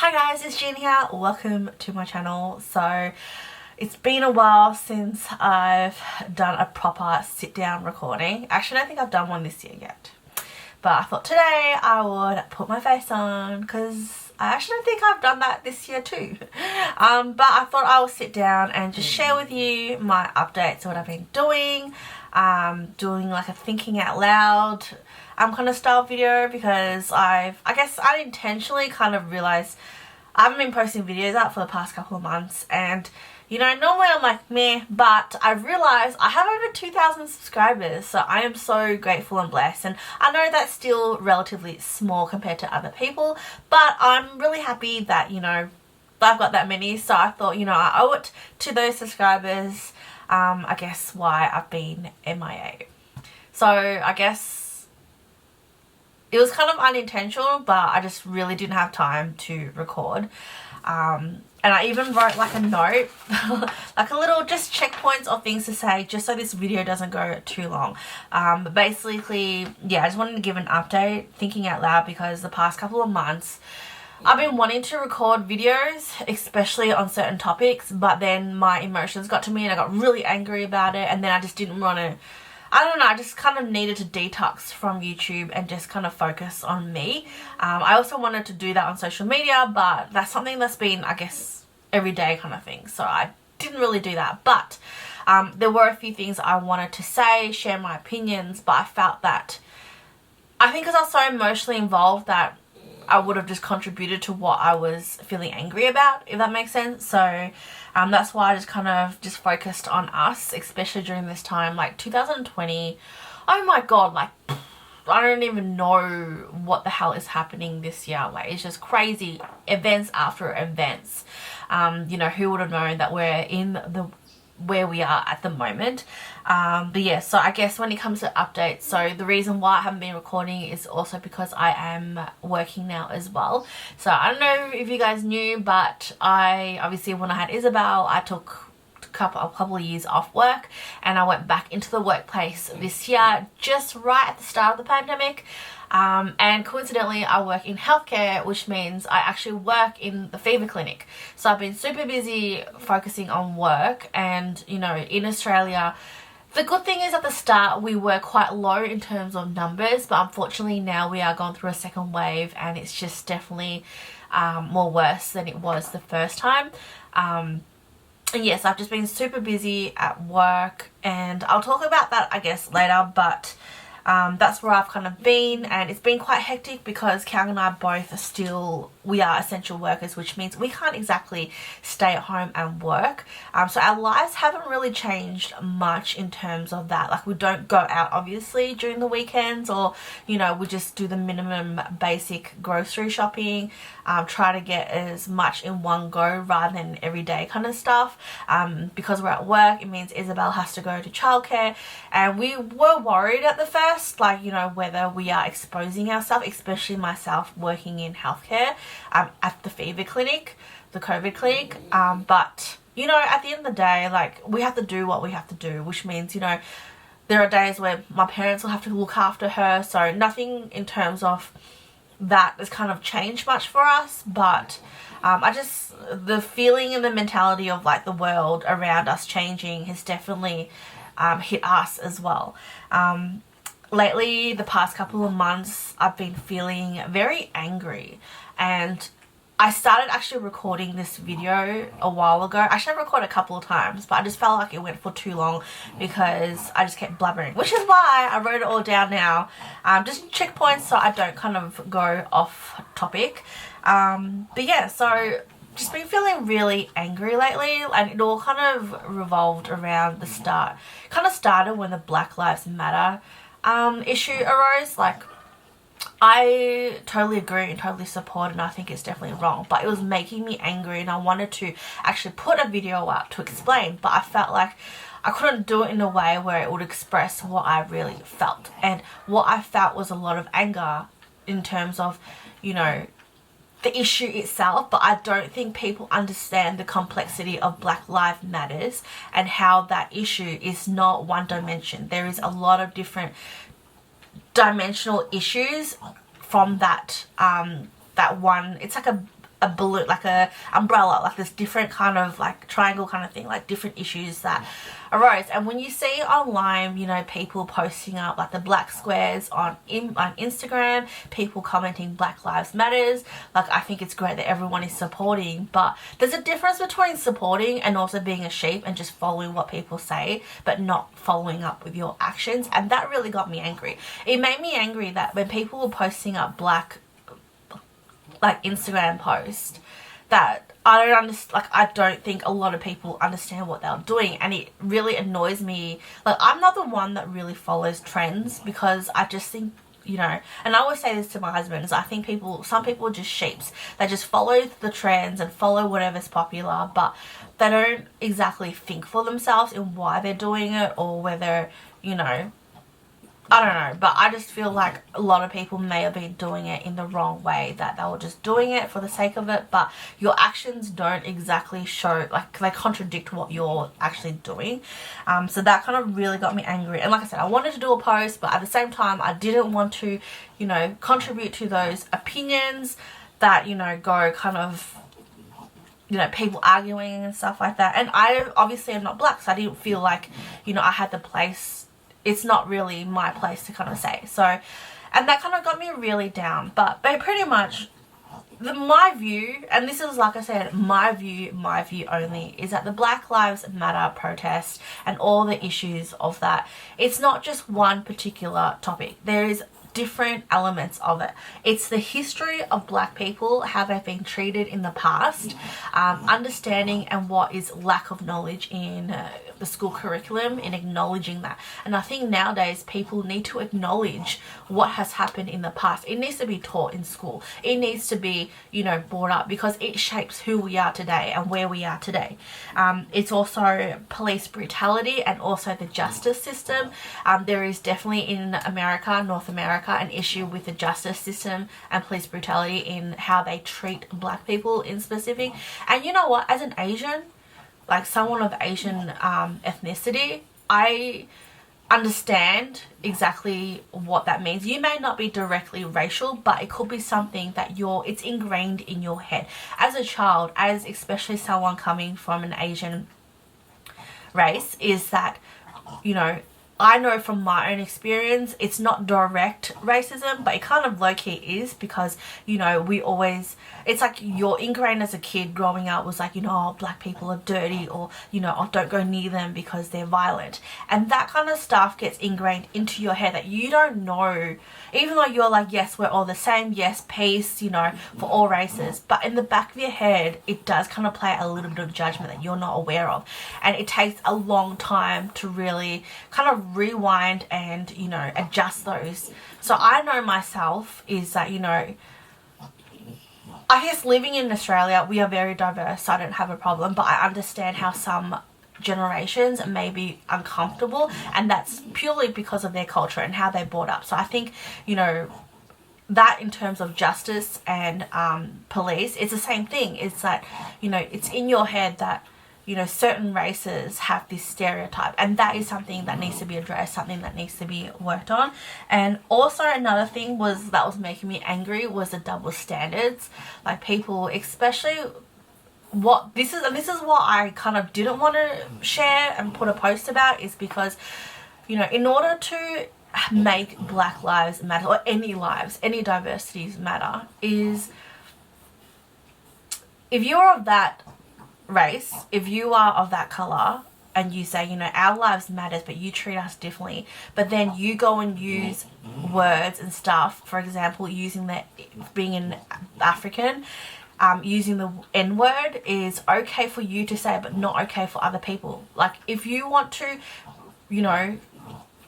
Hi guys, it's Jean here. Welcome to my channel. So it's been a while since I've done a proper sit down recording. Actually, I don't think I've done one this year yet. But I thought today I would put my face on because I actually don't think I've done that this year too. But I thought I would sit down and just share with you my updates, what I've been doing. Doing like a thinking out loud kind of style video because I guess unintentionally kind of realized I haven't been posting videos out for the past couple of months, and you know, normally I'm like meh, but I realized I have over 2,000 subscribers, so I am so grateful and blessed. And I know that's still relatively small compared to other people, but I'm really happy that, you know, I've got that many. So I thought, you know, I owe it to those subscribers. I guess why I've been MIA. So I guess it was kind of unintentional, but I just really didn't have time to record. And I even wrote like a note, like a little just checkpoints of things to say just so this video doesn't go too long. But basically, yeah, I just wanted to give an update, thinking out loud, because the past couple of months I've been wanting to record videos, especially on certain topics, but then my emotions got to me and I got really angry about it, and then I just didn't want to, I don't know, I just kind of needed to detox from YouTube and just kind of focus on me. I also wanted to do that on social media, but that's something that's been, I guess, everyday kind of thing, so I didn't really do that. But there were a few things I wanted to say, share my opinions, but I felt that, I think because I was so emotionally involved that I would have just contributed to what I was feeling angry about, if that makes sense. So that's why I just kind of just focused on us, especially during this time, like 2020. Oh my god, like I don't even know what the hell is happening this year. Like, it's just crazy, events after events. You know, who would have known that we're in the where we are at the moment. But yeah, so I guess when it comes to updates, so the reason why I haven't been recording is also because I am working now as well. So I don't know if you guys knew, but I obviously, when I had Isabel, I took a couple of years off work, and I went back into the workplace this year, just right at the start of the pandemic. And coincidentally, I work in healthcare, which means I actually work in the fever clinic. So I've been super busy focusing on work, and you know, in Australia, the good thing is at the start we were quite low in terms of numbers, but unfortunately now we are going through a second wave, and it's just definitely more worse than it was the first time. And yes, I've just been super busy at work, and I'll talk about that I guess later, but that's where I've kind of been, and it's been quite hectic because Kang and I both we are essential workers, which means we can't exactly stay at home and work. So our lives haven't really changed much in terms of that. Like, we don't go out obviously during the weekends, or you know, we just do the minimum basic grocery shopping, try to get as much in one go rather than everyday kind of stuff. Because we're at work, it means Isabel has to go to childcare, and we were worried at the first, like, you know, whether we are exposing ourselves, especially myself working in healthcare at the fever clinic, the COVID clinic. But you know, at the end of the day, like, we have to do what we have to do, which means, you know, there are days where my parents will have to look after her, so nothing in terms of that has kind of changed much for us. But I just, the feeling and the mentality of like the world around us changing has definitely hit us as well. Lately, the past couple of months, I've been feeling very angry, and I started actually recording this video a while ago. Actually, I recorded a couple of times, but I just felt like it went for too long because I just kept blabbering, which is why I wrote it all down now. Just checkpoints so I don't kind of go off topic. But yeah, so just been feeling really angry lately, and it all kind of revolved around the start. Kind of started when the Black Lives Matter issue arose. Like, I totally agree and totally support, and I think it's definitely wrong, but it was making me angry, and I wanted to actually put a video out to explain, but I felt like I couldn't do it in a way where it would express what I really felt. And what I felt was a lot of anger in terms of, you know, the issue itself, but I don't think people understand the complexity of Black Lives Matters and how that issue is not one dimension. There is a lot of different dimensional issues from that that one. It's like a balloon, like a umbrella, like this different kind of like triangle kind of thing, like different issues that arose. And when you see online, you know, people posting up like the black squares on Instagram, people commenting Black Lives Matters, like I think it's great that everyone is supporting, but there's a difference between supporting and also being a sheep and just following what people say but not following up with your actions. And that really got me angry. It made me angry that when people were posting up like Instagram post, that I don't understand, like I don't think a lot of people understand what they're doing, and it really annoys me. Like I'm not the one that really follows trends, because I just think, you know, and I always say this to my husband, is I think some people are just sheeps. They just follow the trends and follow whatever's popular, but they don't exactly think for themselves in why they're doing it, or whether, you know, I don't know, but I just feel like a lot of people may have been doing it in the wrong way, that they were just doing it for the sake of it, but your actions don't exactly show, like they contradict what you're actually doing. So that kind of really got me angry. And like I said, I wanted to do a post, but at the same time I didn't want to, you know, contribute to those opinions that, you know, go kind of, you know, people arguing and stuff like that. And I obviously am not black, so I didn't feel like, you know, I had the place. It's not really my place to kind of say. So, and that kind of got me really down. But pretty much, my view, and this is, like I said, my view only, is that the Black Lives Matter protest and all the issues of that, it's not just one particular topic. There is different elements of it. It's the history of black people, how they've been treated in the past, understanding and what is lack of knowledge in the school curriculum, in acknowledging that. And I think nowadays people need to acknowledge what has happened in the past. It needs to be taught in school. It needs to be, you know, brought up, because it shapes who we are today and where we are today. It's also police brutality and also the justice system. There is definitely in America, North America, an issue with the justice system and police brutality in how they treat black people in specific. And you know what, as an Asian, like someone of Asian ethnicity, I understand exactly what that means. You may not be directly racial, but it could be something that it's ingrained in your head as a child, as especially someone coming from an Asian race, is that, you know, I know from my own experience, it's not direct racism, but it kind of low-key is, because, you know, it's like you're ingrained as a kid growing up was like, you know, oh, black people are dirty, or, you know, oh, don't go near them because they're violent. And that kind of stuff gets ingrained into your head that you don't know, even though you're like, yes, we're all the same, yes, peace, you know, for all races. But in the back of your head, it does kind of play a little bit of judgment that you're not aware of. And it takes a long time to really kind of rewind and, you know, adjust those. So I know myself is that, you know, I guess living in Australia, we are very diverse, so I don't have a problem, but I understand how some generations may be uncomfortable, and that's purely because of their culture and how they're brought up. So I think, you know, that in terms of justice and police, it's the same thing. It's that, you know, it's in your head that, you know, certain races have this stereotype, and that is something that needs to be addressed, something that needs to be worked on. And also another thing that was making me angry was the double standards. Like people, especially this is what I kind of didn't want to share and put a post about, is because, you know, in order to make Black Lives Matter, or any lives, any diversities matter, is if you're of that race, if you are of that color, and you say, you know, our lives matters, but you treat us differently, but then you go and use words and stuff, for example, being an African, using the N-word is okay for you to say, but not okay for other people. Like, if you want to, you know,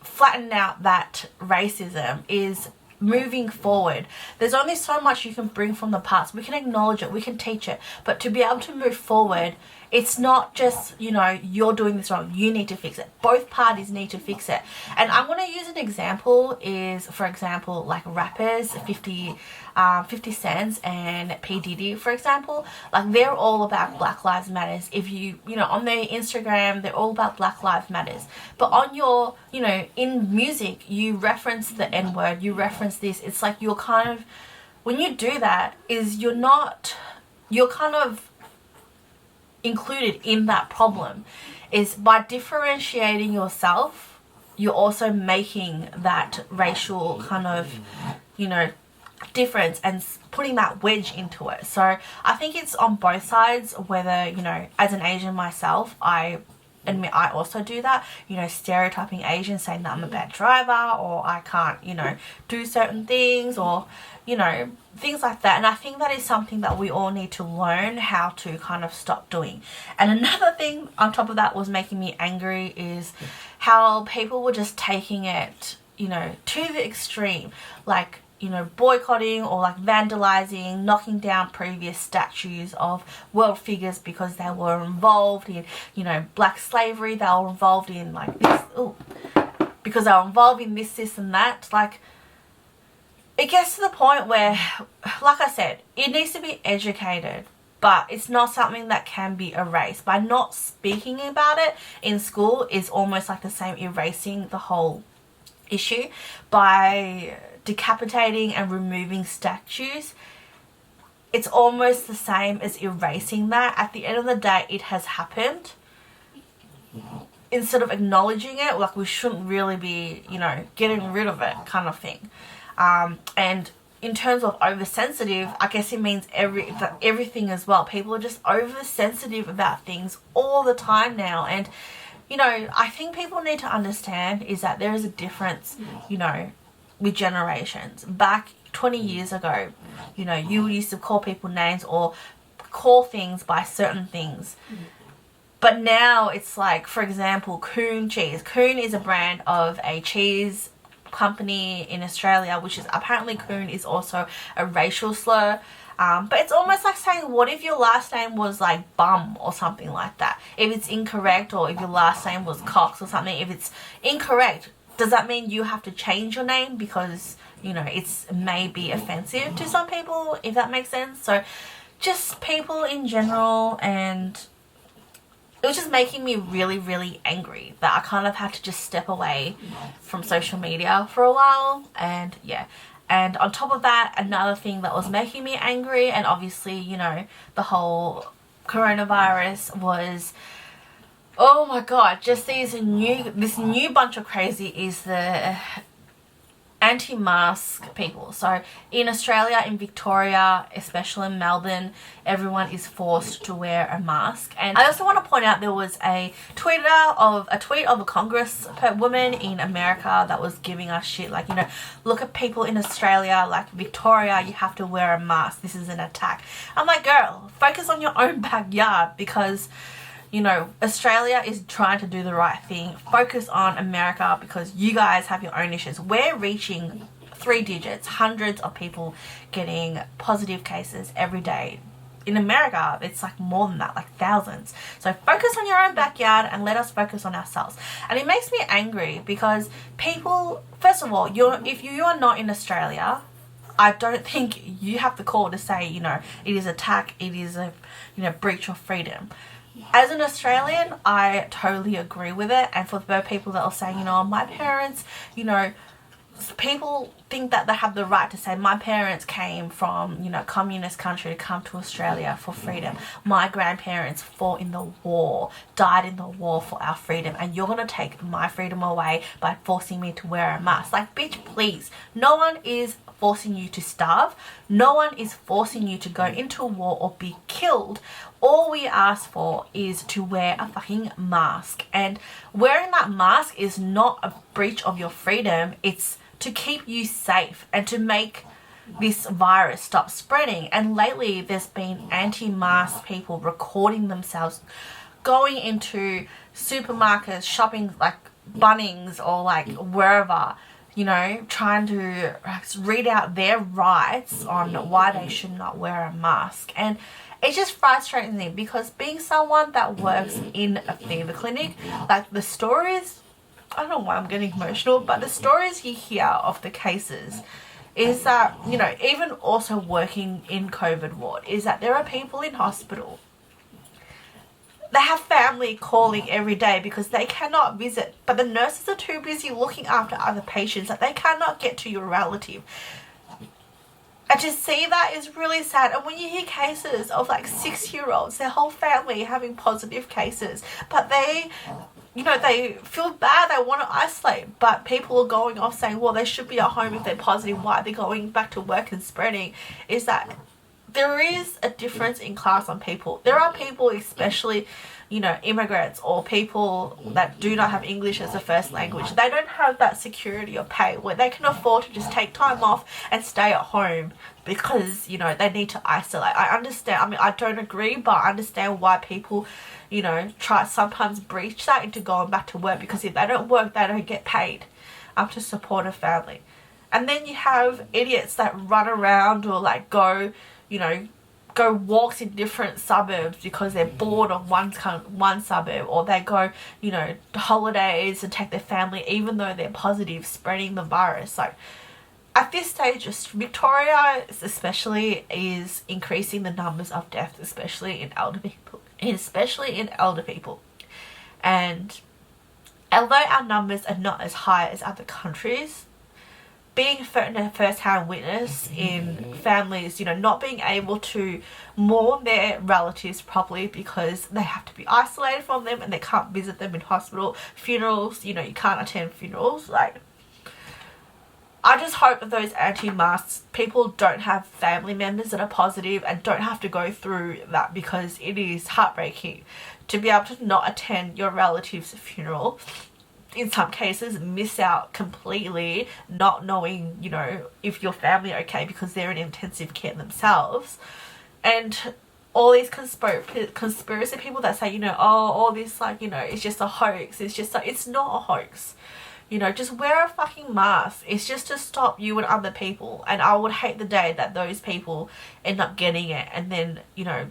flatten out that racism, is moving forward, there's only so much you can bring from the past. We can acknowledge it, we can teach it, but to be able to move forward, it's not just, you know, you're doing this wrong, you need to fix it. Both parties need to fix it. And I'm going to use an example is, for example, like rappers, 50 Cent and P. Diddy, for example. Like, they're all about Black Lives Matters. If you know, on their Instagram, they're all about Black Lives Matters. But on your, you know, in music, you reference the N-word, you reference this. It's like you're kind of, when you do that, is you're not you're kind of included in that problem. Is by differentiating yourself, you're also making that racial kind of, you know, difference and putting that wedge into it. So I think it's on both sides, whether, you know, as an Asian myself, I admit I also do that, you know, stereotyping Asians, saying that I'm a bad driver, or I can't, you know, do certain things, or, you know, things like that. And I think that is something that we all need to learn how to kind of stop doing. And another thing on top of that was making me angry is how people were just taking it, you know, to the extreme, like, you know, boycotting or like vandalizing, knocking down previous statues of world figures because they were involved in, you know, black slavery. They were involved in like this, because they were involved in this and that. Like, it gets to the point where, like I said, it needs to be educated, but it's not something that can be erased. By not speaking about it in school is almost like the same erasing the whole issue. By decapitating and removing statues, it's almost the same as erasing that. At the end of the day, it has happened. Instead of acknowledging it, like, we shouldn't really be, you know, getting rid of it kind of thing. And in terms of oversensitive, I guess it means everything as well. People are just oversensitive about things all the time now. And, you know, I think people need to understand is that there is a difference, you know, with generations. Back 20 years ago, you know, you used to call people names or call things by certain things. But now it's like, for example, Coon cheese. Coon is a brand of a cheese company in Australia, which is apparently Coon is also a racial slur. But it's almost like saying, what if your last name was like Bum or something like that? If it's incorrect, or if your last name was Cox or something, if it's incorrect, does that mean you have to change your name because, you know, it's maybe offensive to some people, if that makes sense? So just people in general, and it was just making me really, really angry that I kind of had to just step away from social media for a while. And yeah, and on top of that, another thing that was making me angry, and obviously, you know, the whole coronavirus, was, oh my god, just this new bunch of crazy is the anti-mask people. So in Australia, in Victoria, especially in Melbourne, everyone is forced to wear a mask. And I also want to point out there was a tweet of a Congress woman in America that was giving us shit, like, you know, look at people in Australia, like Victoria, you have to wear a mask, this is an attack. I'm like, girl, focus on your own backyard, because, you know, Australia is trying to do the right thing. Focus on America, because you guys have your own issues. We're reaching 3 digits, hundreds of people getting positive cases every day. In America, it's like more than that, like thousands. So focus on your own backyard and let us focus on ourselves. And it makes me angry because people, first of all, if you are not in Australia, I don't think you have the call to say, you know, it is attack, it is a, you know, breach of freedom. As an Australian, I totally agree with it. And for the people that are saying, you know, my parents, you know, people think that they have the right to say, my parents came from, you know, communist country to come to Australia for freedom. My grandparents fought in the war, died in the war for our freedom, and you're going to take my freedom away by forcing me to wear a mask. Like, bitch, please. No one is forcing you to starve. No one is forcing you to go into war or be killed. All we ask for is to wear a fucking mask. And wearing that mask is not a breach of your freedom. It's to keep you safe and to make this virus stop spreading. And lately there's been anti-mask people recording themselves going into supermarkets, shopping, like Bunnings or like wherever, you know, trying to read out their rights on why they should not wear a mask. And it just frustrates me, because being someone that works in a fever clinic, like the stories, I don't know why I'm getting emotional, but the stories you hear of the cases is that, you know, even also working in COVID ward, is that there are people in hospital, they have family calling every day because they cannot visit, but the nurses are too busy looking after other patients that they cannot get to your relative. And to see that is really sad. And when you hear cases of like 6-year-olds, their whole family having positive cases, but they, you know, they feel bad, they want to isolate, but people are going off saying, well, they should be at home if they're positive, why they're going back to work and spreading, is that there is a difference in class on people. There are people, especially, you know, immigrants or people that do not have English as a first language. They don't have that security or pay where they can afford to just take time off and stay at home because, you know, they need to isolate. I understand. I mean, I don't agree, but I understand why people, you know, try sometimes breach that into going back to work, because if they don't work, they don't get paid to support a family. And then you have idiots that run around or like go, you know, go walks in different suburbs because they're bored of one suburb, or they go, you know, holidays and take their family even though they're positive, spreading the virus. Like, at this stage, Victoria especially is increasing the numbers of deaths, especially in elder people. And although our numbers are not as high as other countries, being a first-hand witness in families, you know, not being able to mourn their relatives properly because they have to be isolated from them and they can't visit them in hospital, funerals, you know, you can't attend funerals. Like, I just hope that those anti-masks people don't have family members that are positive and don't have to go through that, because it is heartbreaking to be able to not attend your relative's funeral. In some cases, miss out completely, not knowing, you know, if your family are okay because they're in intensive care themselves. And all these conspiracy people that say, you know, oh, all this, like, you know, it's just a hoax. It's just like, it's not a hoax. You know, just wear a fucking mask. It's just to stop you and other people. And I would hate the day that those people end up getting it and then, you know,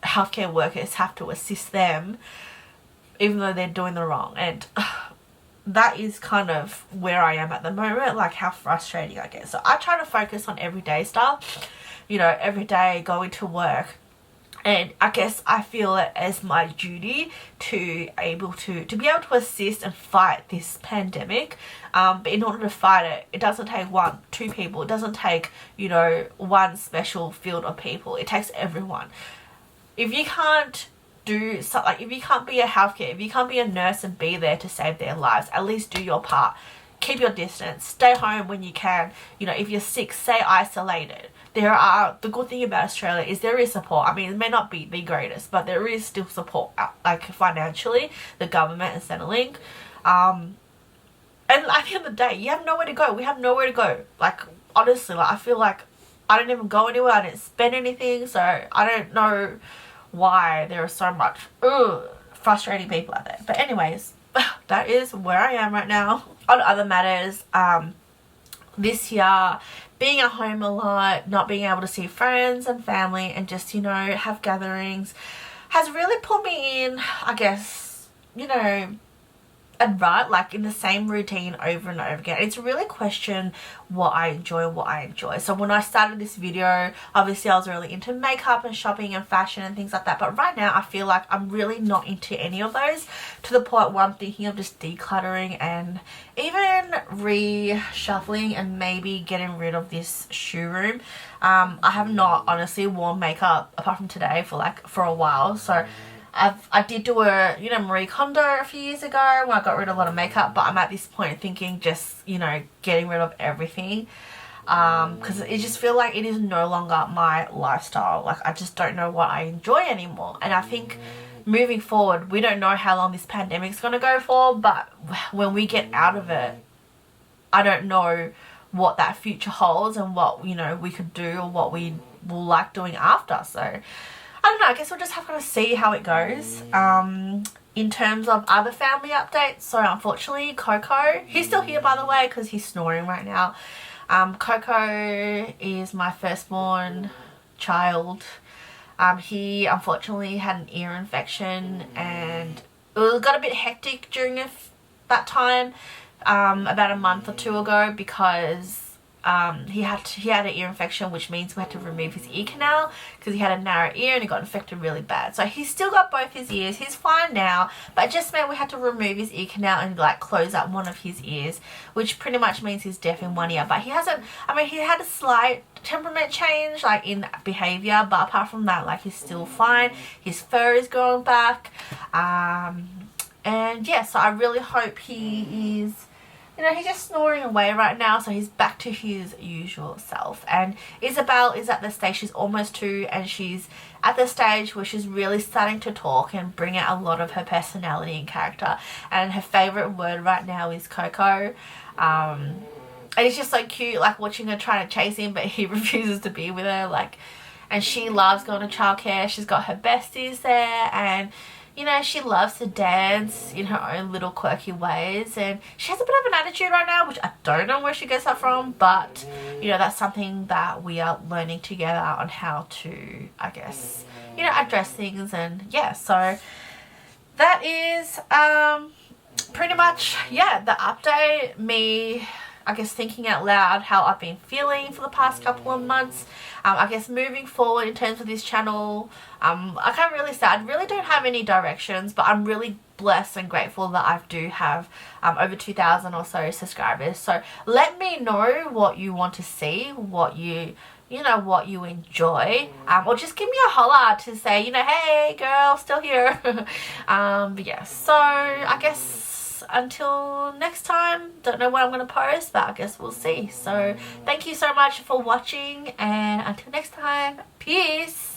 healthcare workers have to assist them even though they're doing the wrong. And that is kind of where I am at the moment, like how frustrating I get. So I try to focus on everyday stuff, you know, every day going to work. And I guess I feel it as my duty to be able to assist and fight this pandemic. But in order to fight it, it doesn't take two people. It doesn't take, you know, one special field of people. It takes everyone. If you can't do something, like if you can't be a healthcare, if you can't be a nurse and be there to save their lives, at least do your part. Keep your distance. Stay home when you can. You know, if you're sick, stay isolated. The good thing about Australia is there is support. I mean, it may not be the greatest, but there is still support, like financially, the government and Centrelink. And at the end of the day, you have nowhere to go. We have nowhere to go. Like, honestly, like I feel like I don't even go anywhere. I didn't spend anything, so I don't know why there are so much frustrating people out there. But anyways, that is where I am right now. On other matters, this year, being at home a lot, not being able to see friends and family and just, you know, have gatherings has really put me in, I guess, you know, and right, like in the same routine over and over again. It's really questioned what I enjoy. So when I started this video, obviously I was really into makeup and shopping and fashion and things like that, but right now I feel like I'm really not into any of those, to the point where I'm thinking of just decluttering and even reshuffling and maybe getting rid of this shoe room. I have not honestly worn makeup apart from today for a while, so I did do a, you know, Marie Kondo a few years ago when I got rid of a lot of makeup, but I'm at this point thinking just, you know, getting rid of everything, because it just feel like it is no longer my lifestyle. Like, I just don't know what I enjoy anymore. And I think moving forward, we don't know how long this pandemic's going to go for, but when we get out of it, I don't know what that future holds and what, you know, we could do or what we will like doing after. So I don't know, I guess we'll just have to see how it goes. In terms of other family updates, so unfortunately Coco, he's still here by the way because he's snoring right now. Coco is my firstborn child. He unfortunately had an ear infection and it got a bit hectic during that time, about a month or two ago, because he had an ear infection, which means we had to remove his ear canal because he had a narrow ear and it got infected really bad. So he's still got both his ears. He's fine now, but it just meant we had to remove his ear canal and like close up one of his ears, which pretty much means he's deaf in one ear. But he hasn't, I mean, he had a slight temperament change like in behavior, but apart from that, like, he's still fine. His fur is growing back, and yeah, so I really hope he is, you know, he's just snoring away right now, so he's back to his usual self. And Isabel is at the stage, she's almost 2, and she's at the stage where she's really starting to talk and bring out a lot of her personality and character. And her favourite word right now is Coco. And it's just so cute, like, watching her trying to chase him, but he refuses to be with her, like, and she loves going to childcare. She's got her besties there, and you know, she loves to dance in her own little quirky ways, and she has a bit of an attitude right now, which I don't know where she gets that from, but you know, that's something that we are learning together on how to, I guess, you know, address things. And yeah, so that is pretty much, yeah, the update. Me, I guess, thinking out loud how I've been feeling for the past couple of months. I guess moving forward in terms of this channel, I can't really say, I really don't have any directions, but I'm really blessed and grateful that I do have over 2,000 or so subscribers. So let me know what you want to see, what you know, what you enjoy, or just give me a holler to say, you know, hey girl, still here. But yeah, so I guess until next time, don't know what I'm going to post, but I guess we'll see. So thank you so much for watching, and until next time, peace.